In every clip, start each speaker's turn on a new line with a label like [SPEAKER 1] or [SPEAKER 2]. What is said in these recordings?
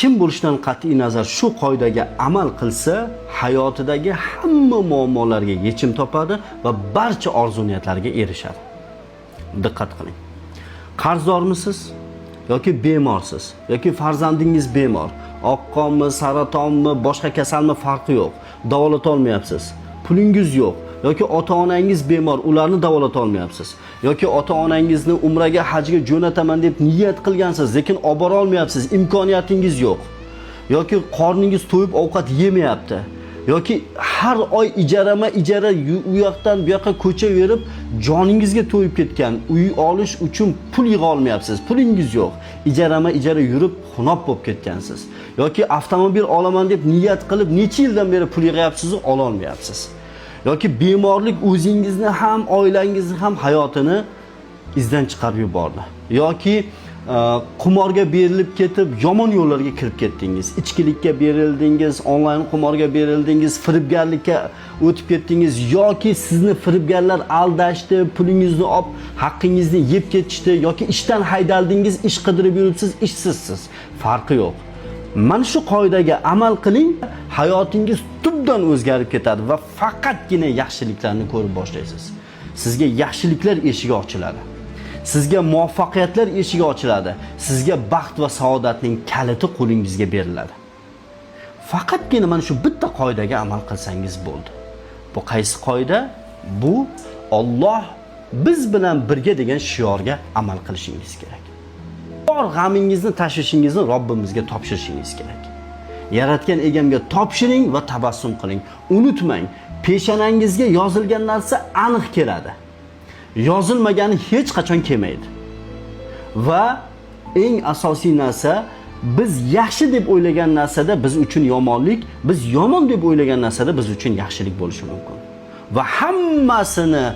[SPEAKER 1] kim bo'lishidan qat'iy nazar shu qoidaga amal qilsa, hayotidagi hamma muammolarga yechim topadi va barcha orzu-niyatlariga erishadi. Diqqat qiling. Qarzdormisiz yoki bemorsiz yoki farzandingiz bemor, oqqonmi, saratonmi, boshqa kasalmi farqi yo'q. Davolata olmayapsiz. Pulingiz yo'q yoki ota-onangiz bemor, ularni davolata olmayapsiz. Yoki ota-onangizni umraga, hajga jo'nataman deb niyat qilgansiz, lekin olib bora olmayapsiz, imkoniyatingiz yo'q. Yoki qorningiz to'yib ovqat yemayapti. Yoki har oy ijara u yoqdan bu yoqqa ko'chaverib joningizga to'yib ketgan, uy olish uchun pul yig'a olmayapsiz, pulingiz yo'q. Ijara yurib xunob bo'lib ketgansiz. Yoki avtomobil olaman deb niyat qilib necha yildan beri pul yig'ayapsiz, ola olmayapsiz. Yoki bemorlik o'zingizni ham, oilangizni ham hayotini izdan chiqarib yubordi. Yoki qumorga berilib ketib, yomon yo'llarga kirib ketdingiz. Ichkilikka berildingiz, onlayn qumorga berildingiz, firibgarlikka o'tib ketdingiz yoki sizni firibgarlar aldashdi, pulingizni olib, haqqingizni yeb ketishdi yoki ishdan haydaldingiz, ish qidirib yuribsiz, ishsizsiz. Farqi yo'q. Mana shu qoidaga amal qiling, hayotingiz tubdan o'zgarib ketadi va faqatgina yaxshiliklarni ko'rib boshlaysiz. Sizga yaxshiliklar eshigi ochiladi. Sizga muvaffaqiyatlar eshigi ochiladi. Sizga baxt va saodatning kaliti qo'lingizga beriladi. Faqatgina mana shu bitta qoidaga amal qilsangiz bo'ldi. Bu qaysi qoida? Bu Alloh biz bilan birga degan shiorga amal qilishingiz kerak. Bor g'amingizni, tashvishingizni Robbimizga topshirishingiz kerak. Yaratgan egamga topshiring va tabassum qiling. Unutmang, peshonangizga yozilgan narsa aniq keladi. Yozilmagani hech qachon kelmaydi. Va eng asosiy narsa, biz yaxshi deb o'ylagan narsada biz uchun yomonlik, biz yomon deb o'ylagan narsada biz uchun yaxshilik bo'lishi mumkin. Va hammasini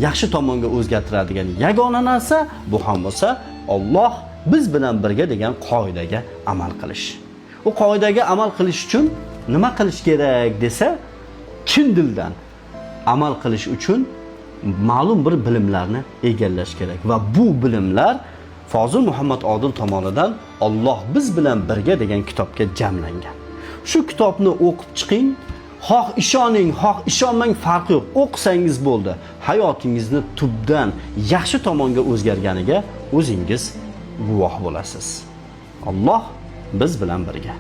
[SPEAKER 1] yaxshi tomonga o'zgartiradigan yagona narsa bu ham bo'lsa Alloh biz bilan birga degan qoidaga amal qilish. U qoidaga amal qilish uchun nima qilish kerak desa, chin dildan amal qilish uchun ma'lum bir bilimlarni egallash kerak va bu bilimlar Fozil Muhammad Odil tomonidan Alloh biz bilan birga degan kitobga jamlangan. Shu kitobni o'qib chiqing, xoh ishoning, xoh ishonmang farqi yo'q. O'qisangiz bo'ldi. Hayotingizni tubdan yaxshi tomonga o'zgarganiga o'zingiz guvoh bo'lasiz. Alloh biz bilan birga.